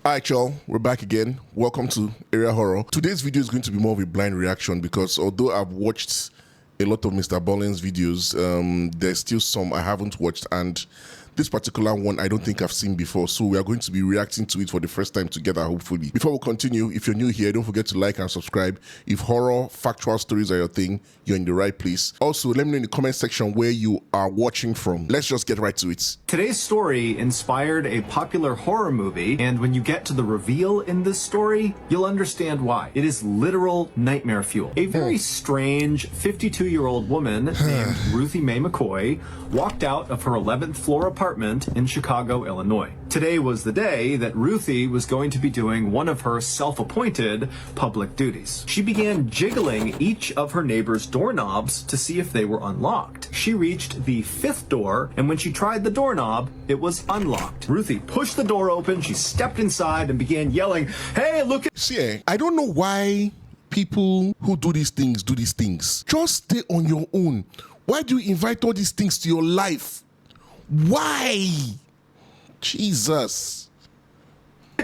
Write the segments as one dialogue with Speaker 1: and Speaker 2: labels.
Speaker 1: Alright y'all, we're back again. Welcome to Area Horror. Today's video is going to be more of a blind reaction because although I've watched a lot of Mr. Bollin's videos, there's still some I haven't watched, and this particular one I don't think I've seen before, so we are going to be reacting to it for the first time together, hopefully. Before we continue, if you're new here, don't forget to like and subscribe. If horror, factual stories are your thing, you're in the right place. Also, let me know in the comment section where you are watching from. Let's just get right to it.
Speaker 2: Today's story inspired a popular horror movie, and when you get to the reveal in this story, you'll understand why. It is literal nightmare fuel. A very strange 52-year-old woman named Ruthie Mae McCoy walked out of her 11th floor apartment in Chicago, Illinois. Today was the day that Ruthie was going to be doing one of her self-appointed public duties. She began jiggling each of her neighbors' doorknobs to see if they were unlocked. She reached the 5th door, and when she tried the doorknob, it was unlocked. Ruthie pushed the door open, she stepped inside and began yelling, "Hey, look at..."
Speaker 1: See, I don't know why people who do these things. Just stay on your own. Why do you invite all these things to your life? Why? Jesus.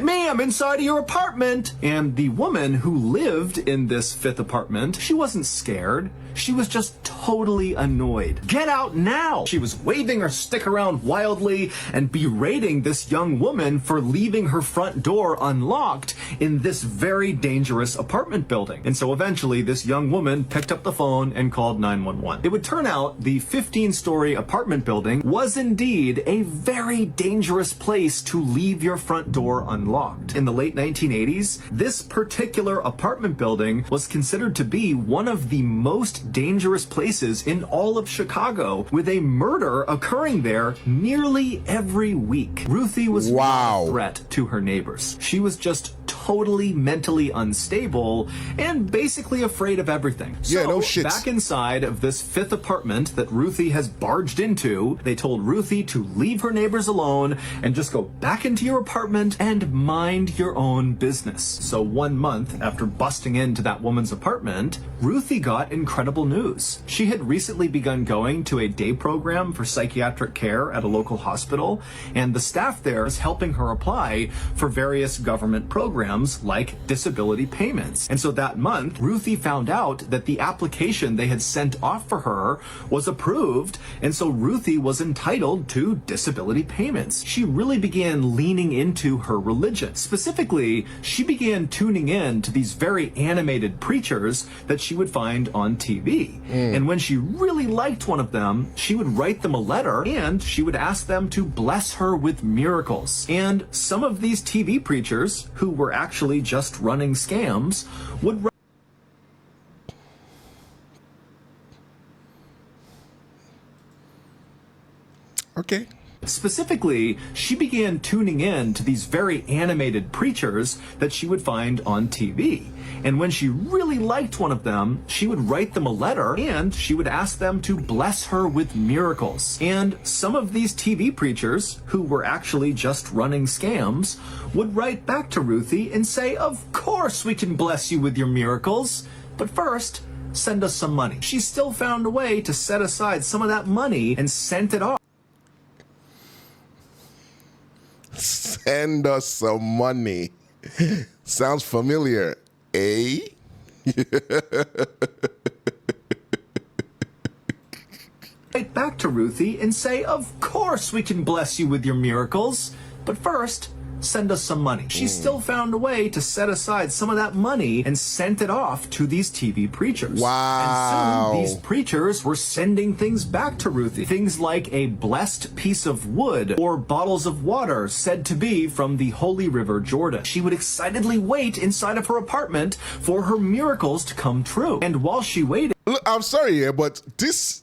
Speaker 2: "Me, I'm inside of your apartment." And the woman who lived in this 5th apartment, she wasn't scared. She was just totally annoyed. "Get out now!" She was waving her stick around wildly and berating this young woman for leaving her front door unlocked in this very dangerous apartment building. And so eventually this young woman picked up the phone and called 911. It would turn out the 15-story apartment building was indeed a very dangerous place to leave your front door unlocked. In the late 1980s, this particular apartment building was considered to be one of the most dangerous places in all of Chicago, with a murder occurring there nearly every week. Ruthie was not a threat to her neighbors. She was just totally mentally unstable and basically afraid of everything.
Speaker 1: Yeah, no shit.
Speaker 2: Back inside of this 5th apartment that Ruthie has barged into, they told Ruthie to leave her neighbors alone and just go back into your apartment and mind your own business. So 1 month after busting into that woman's apartment, Ruthie got incredible news. She had recently begun going to a day program for psychiatric care at a local hospital, and the staff there is helping her apply for various government programs like disability payments. And so that month, Ruthie found out that the application they had sent off for her was approved, and so Ruthie was entitled to disability payments. She really began leaning into her religion. Specifically, she began tuning in to these very animated preachers that she would find on TV. And when she really liked one of them, she would write them a letter and she would ask them to bless her with miracles. And some of these TV preachers, who were actually just running scams, would
Speaker 1: Okay.
Speaker 2: Specifically, she began tuning in to these very animated preachers that she would find on TV. And when she really liked one of them, she would write them a letter and she would ask them to bless her with miracles. And some of these TV preachers, who were actually just running scams, would write back to Ruthie and say, "Of course we can bless you with your miracles, but first, send us some money." She still found a way to set aside some of that money and sent it off.
Speaker 1: Send us some money. Sounds familiar, eh?
Speaker 2: Right back to Ruthie and say, "Of course we can bless you with your miracles, but first, send us some money." She still found a way to set aside some of that money and sent it off to these TV preachers.
Speaker 1: Wow.
Speaker 2: And soon these preachers were sending things back to Ruthie. Things like a blessed piece of wood or bottles of water said to be from the Holy River, Jordan. She would excitedly wait inside of her apartment for her miracles to come true. And while she waited...
Speaker 1: Look, I'm sorry, but this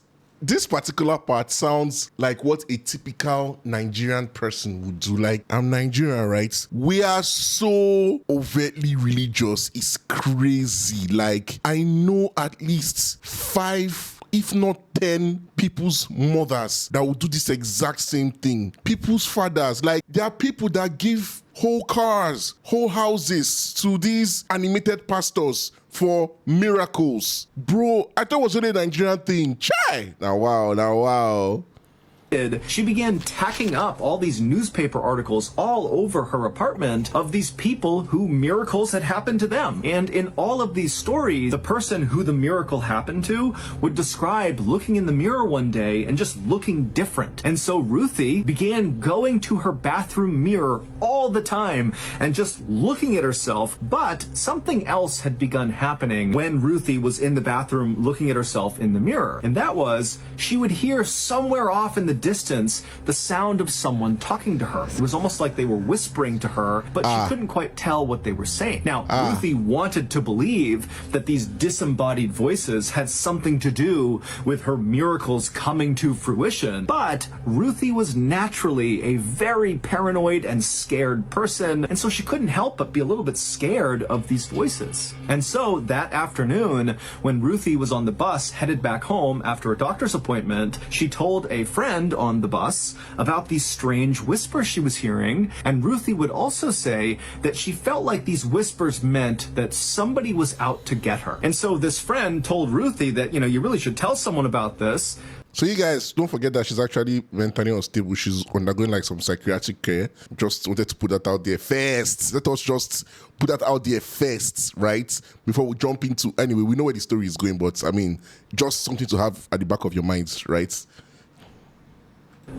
Speaker 1: particular part sounds like what a typical Nigerian person would do. Like, I'm Nigerian, right? We are so overtly religious. It's crazy. Like, I know at least 5, if not 10 people's mothers that will do this exact same thing. People's fathers. Like, there are people that give whole cars, whole houses to these animated pastors for miracles. Bro, I thought it was only a Nigerian thing. Chai! Now wow.
Speaker 2: she began tacking up all these newspaper articles all over her apartment of these people who miracles had happened to them. And in all of these stories, the person who the miracle happened to would describe looking in the mirror one day and just looking different. And so Ruthie began going to her bathroom mirror all the time and just looking at herself. But something else had begun happening when Ruthie was in the bathroom looking at herself in the mirror. And that was, she would hear somewhere off in the distance the sound of someone talking to her. It was almost like they were whispering to her, but she couldn't quite tell what they were saying. Now, Ruthie wanted to believe that these disembodied voices had something to do with her miracles coming to fruition, but Ruthie was naturally a very paranoid and scared person, and so she couldn't help but be a little bit scared of these voices. And so that afternoon, when Ruthie was on the bus headed back home after a doctor's appointment, she told a friend on the bus about these strange whispers she was hearing, and Ruthie would also say that she felt like these whispers meant that somebody was out to get her. And so this friend told Ruthie that, you really should tell someone about this.
Speaker 1: So you guys don't forget that she's actually mentally unstable. She's undergoing like some psychiatric care. Just wanted to put that out there first. Let us just put that out there first, right? Before we jump into, anyway, we know where the story is going, but I mean, just something to have at the back of your minds, right?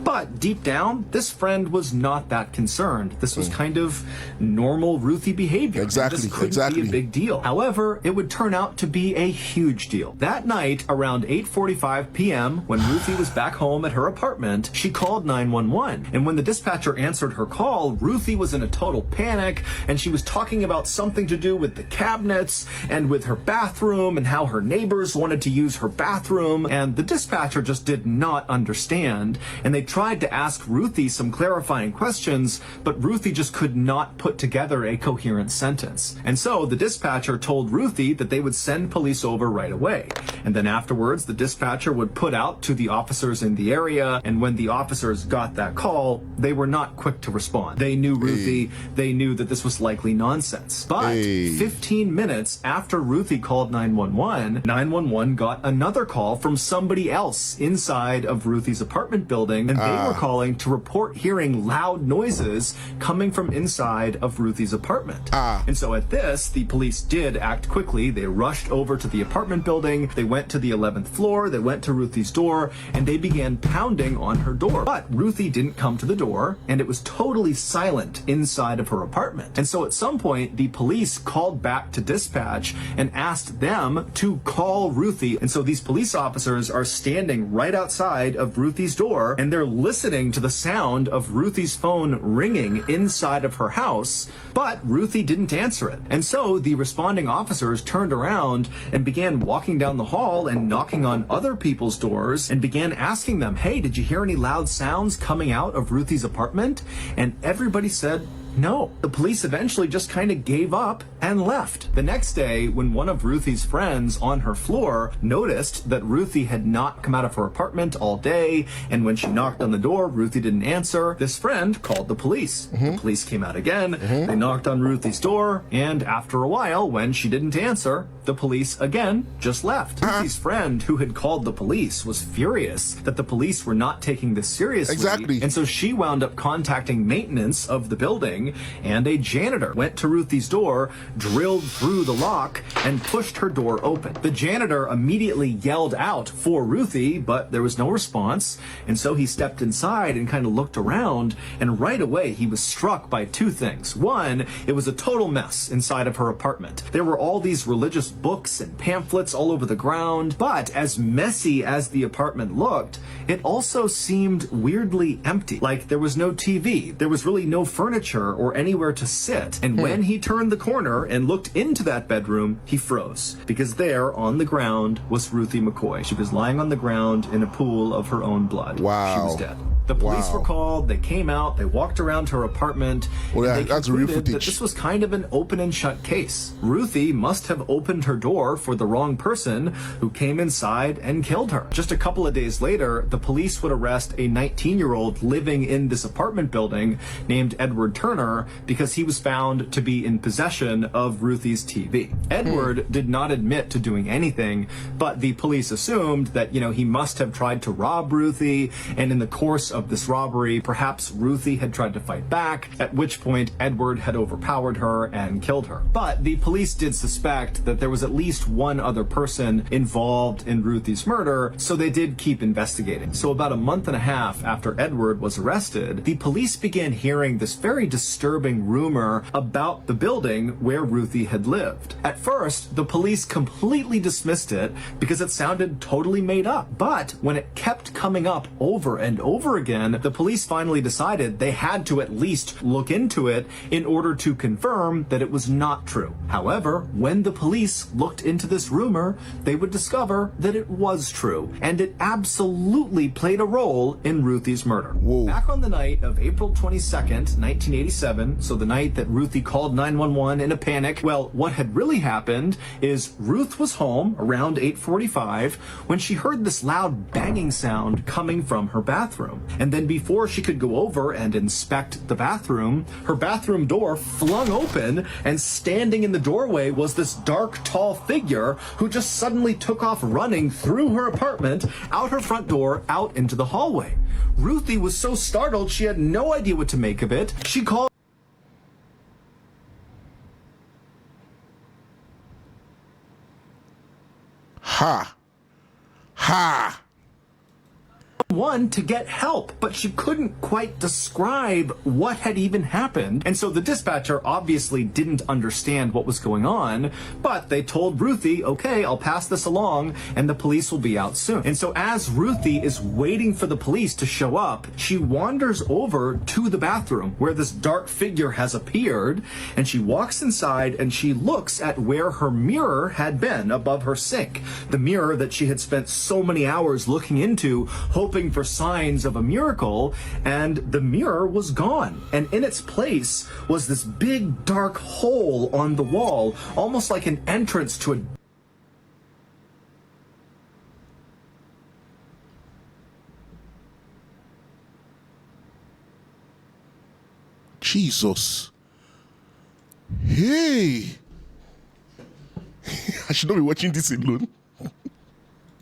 Speaker 2: But deep down, this friend was not that concerned. This was kind of normal Ruthie behavior.
Speaker 1: Exactly,
Speaker 2: This couldn't be a big deal. However, it would turn out to be a huge deal. That night, around 8:45 p.m., when Ruthie was back home at her apartment, she called 911. And when the dispatcher answered her call, Ruthie was in a total panic, and she was talking about something to do with the cabinets and with her bathroom and how her neighbors wanted to use her bathroom. And the dispatcher just did not understand. And they tried to ask Ruthie some clarifying questions, but Ruthie just could not put together a coherent sentence. And so the dispatcher told Ruthie that they would send police over right away. And then afterwards, the dispatcher would put out to the officers in the area, and when the officers got that call, they were not quick to respond. They knew Ruthie, they knew that this was likely nonsense. But 15 minutes after Ruthie called 911, 911 got another call from somebody else inside of Ruthie's apartment building, and they were calling to report hearing loud noises coming from inside of Ruthie's apartment. And so at this, the police did act quickly. They rushed over to the apartment building. They went to the 11th floor. They went to Ruthie's door, and they began pounding on her door. But Ruthie didn't come to the door, and it was totally silent inside of her apartment. And so at some point, the police called back to dispatch and asked them to call Ruthie. And so these police officers are standing right outside of Ruthie's door, and they're listening to the sound of Ruthie's phone ringing inside of her house, but Ruthie didn't answer it. And so the responding officers turned around and began walking down the hall and knocking on other people's doors and began asking them, hey, did you hear any loud sounds coming out of Ruthie's apartment? And everybody said, no. The police eventually just kind of gave up and left. The next day, when one of Ruthie's friends on her floor noticed that Ruthie had not come out of her apartment all day, and when she knocked on the door, Ruthie didn't answer, this friend called the police. The police came out again, they knocked on Ruthie's door, and after a while, when she didn't answer, the police again just left. Ruthie's friend, who had called the police, was furious that the police were not taking this seriously.
Speaker 1: Exactly.
Speaker 2: And so she wound up contacting maintenance of the building, and a janitor went to Ruthie's door, drilled through the lock, and pushed her door open. The janitor immediately yelled out for Ruthie, but there was no response, and so he stepped inside and kind of looked around, and right away he was struck by two things. One, it was a total mess inside of her apartment. There were all these religious books and pamphlets all over the ground, but as messy as the apartment looked, it also seemed weirdly empty. Like there was no TV, there was really no furniture or anywhere to sit. And when he turned the corner and looked into that bedroom, he froze, because there on the ground was Ruthie McCoy. She was lying on the ground in a pool of her own blood.
Speaker 1: Wow.
Speaker 2: She was dead. The police were called, they came out, they walked around her apartment, and they
Speaker 1: that's real
Speaker 2: concluded that
Speaker 1: footage.
Speaker 2: this was kind of an open and shut case. Ruthie must have opened opened her door for the wrong person, who came inside and killed her. Just a couple of days later, the police would arrest a 19-year-old living in this apartment building named Edward Turner because he was found to be in possession of Ruthie's TV. Edward did not admit to doing anything, but the police assumed that, he must have tried to rob Ruthie, and in the course of this robbery, perhaps Ruthie had tried to fight back, at which point Edward had overpowered her and killed her. But the police did suspect that there was at least one other person involved in Ruthie's murder, so they did keep investigating. So about a month and a half after Edward was arrested, the police began hearing this very disturbing rumor about the building where Ruthie had lived. At first, the police completely dismissed it because it sounded totally made up. But when it kept coming up over and over again, the police finally decided they had to at least look into it in order to confirm that it was not true. However, when the police looked into this rumor, they would discover that it was true, and it absolutely played a role in Ruthie's murder.
Speaker 1: Whoa.
Speaker 2: Back on the night of April 22nd, 1987, so the night that Ruthie called 911 in a panic, well, what had really happened is Ruth was home around 8:45 when she heard this loud banging sound coming from her bathroom. And then before she could go over and inspect the bathroom, her bathroom door flung open, and standing in the doorway was this dark, tall figure who just suddenly took off running through her apartment, out her front door, out into the hallway. Ruthie was so startled she had no idea what to make of it. She called one to get help, but she couldn't quite describe what had even happened. And so the dispatcher obviously didn't understand what was going on, but they told Ruthie, okay, I'll pass this along and the police will be out soon. And so as Ruthie is waiting for the police to show up, she wanders over to the bathroom where this dark figure has appeared, and she walks inside and she looks at where her mirror had been above her sink. The mirror that she had spent so many hours looking into, hoping for signs of a miracle, and the mirror was gone. And in its place was this big dark hole on the wall, almost like an entrance to a
Speaker 1: Jesus. Hey. I should not be watching this alone.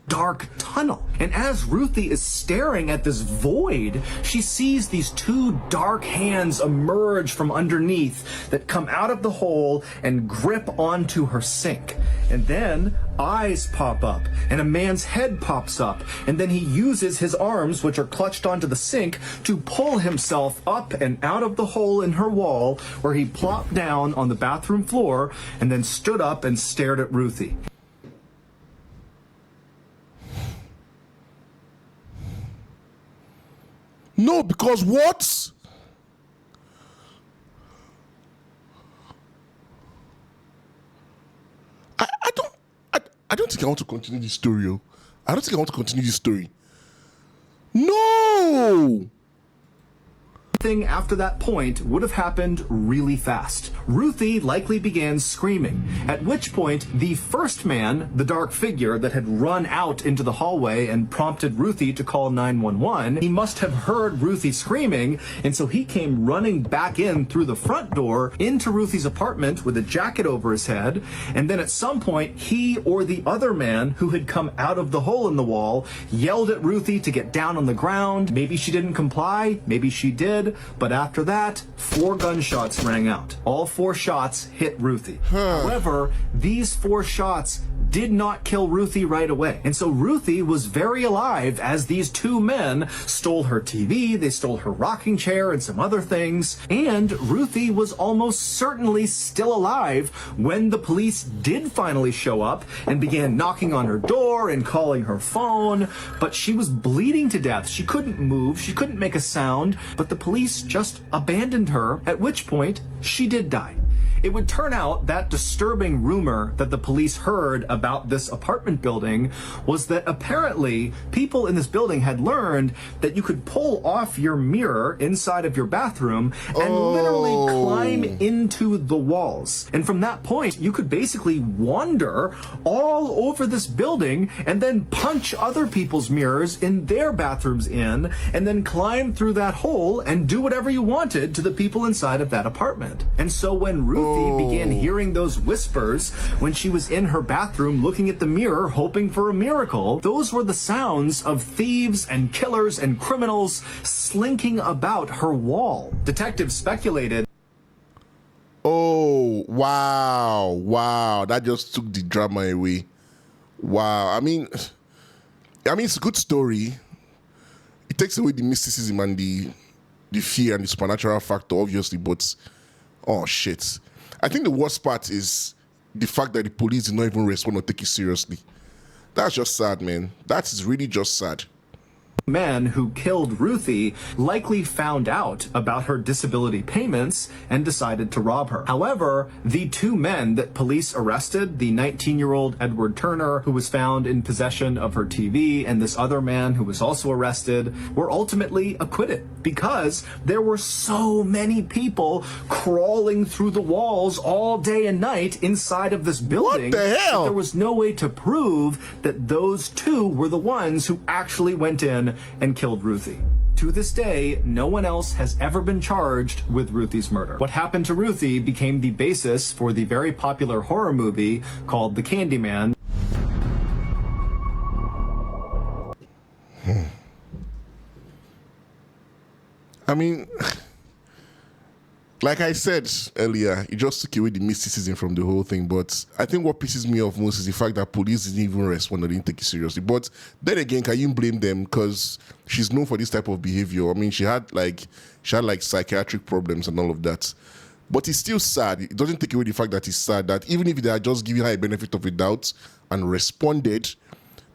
Speaker 2: Dark tunnel. And as Ruthie is staring at this void, she sees these two dark hands emerge from underneath that come out of the hole and grip onto her sink. And then eyes pop up and a man's head pops up, and then he uses his arms, which are clutched onto the sink, to pull himself up and out of the hole in her wall, where he plopped down on the bathroom floor and then stood up and stared at Ruthie.
Speaker 1: No, because what? I don't think I want to continue this story. I don't think I want to continue this story. No!
Speaker 2: Everything after that point would have happened really fast. Ruthie likely began screaming, at which point the first man, the dark figure that had run out into the hallway and prompted Ruthie to call 911, he must have heard Ruthie screaming, and so he came running back in through the front door into Ruthie's apartment with a jacket over his head, and then at some point he or the other man who had come out of the hole in the wall yelled at Ruthie to get down on the ground. Maybe she didn't comply, maybe she did. But after that, 4 gunshots rang out. All 4 shots hit Ruthie. However, these 4 shots did not kill Ruthie right away. And so Ruthie was very alive as these 2 men stole her TV, they stole her rocking chair and some other things, and Ruthie was almost certainly still alive when the police did finally show up and began knocking on her door and calling her phone, but she was bleeding to death. She couldn't move, she couldn't make a sound, but the police just abandoned her, at which point she did die. It would turn out that disturbing rumor that the police heard about this apartment building was that apparently people in this building had learned that you could pull off your mirror inside of your bathroom and literally climb into the walls. And from that point, you could basically wander all over this building and then punch other people's mirrors in their bathrooms in, and then climb through that hole and do whatever you wanted to the people inside of that apartment. And so when Ruthie began hearing those whispers when she was in her bathroom looking at the mirror hoping for a miracle, those were the sounds of thieves and killers and criminals slinking about her wall. Detectives speculated.
Speaker 1: Oh, wow. That just took the drama away. Wow. I mean, it's a good story. It takes away the mysticism and the fear and the supernatural factor, obviously, but oh shit. I think the worst part is the fact that the police did not even respond or take it seriously. That's just sad, man. That is really just sad.
Speaker 2: Men who killed Ruthie likely found out about her disability payments and decided to rob her. However, the two men that police arrested, the 19-year-old Edward Turner, who was found in possession of her TV, and this other man who was also arrested, were ultimately acquitted because there were so many people crawling through the walls all day and night inside of this building.
Speaker 1: What the hell?
Speaker 2: There was no way to prove that those two were the ones who actually went in and killed Ruthie. To this day, no one else has ever been charged with Ruthie's murder. What happened to Ruthie became the basis for the very popular horror movie called The Candyman.
Speaker 1: I mean, like I said earlier, it just took away the mysticism from the whole thing. But I think what pisses me off most is the fact that police didn't even respond or didn't take it seriously. But then again, can you blame them? Because she's known for this type of behavior. I mean, she had like psychiatric problems and all of that. But it's still sad. It doesn't take away the fact that it's sad that even if they are just giving her a benefit of the doubt and responded,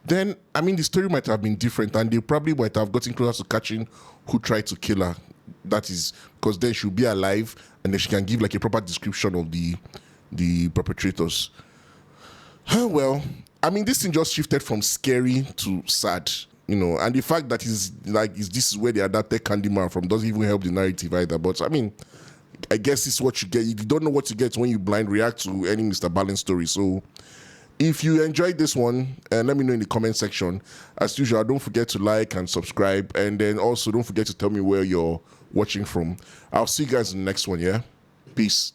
Speaker 1: then, I mean, the story might have been different and they probably might have gotten closer to catching who tried to kill her. That is because then she'll be alive and then she can give like a proper description of the perpetrators. Well, I mean, this thing just shifted from scary to sad, you know, and the fact that this is where they adapted Candyman from doesn't even help the narrative either. But I mean, I guess it's what you get. You don't know what you get when you blind react to any Mr. Balance story. So if you enjoyed this one, let me know in the comment section. As usual, don't forget to like and subscribe. And then also don't forget to tell me where you're watching from. I'll see you guys in the next one, yeah? Peace.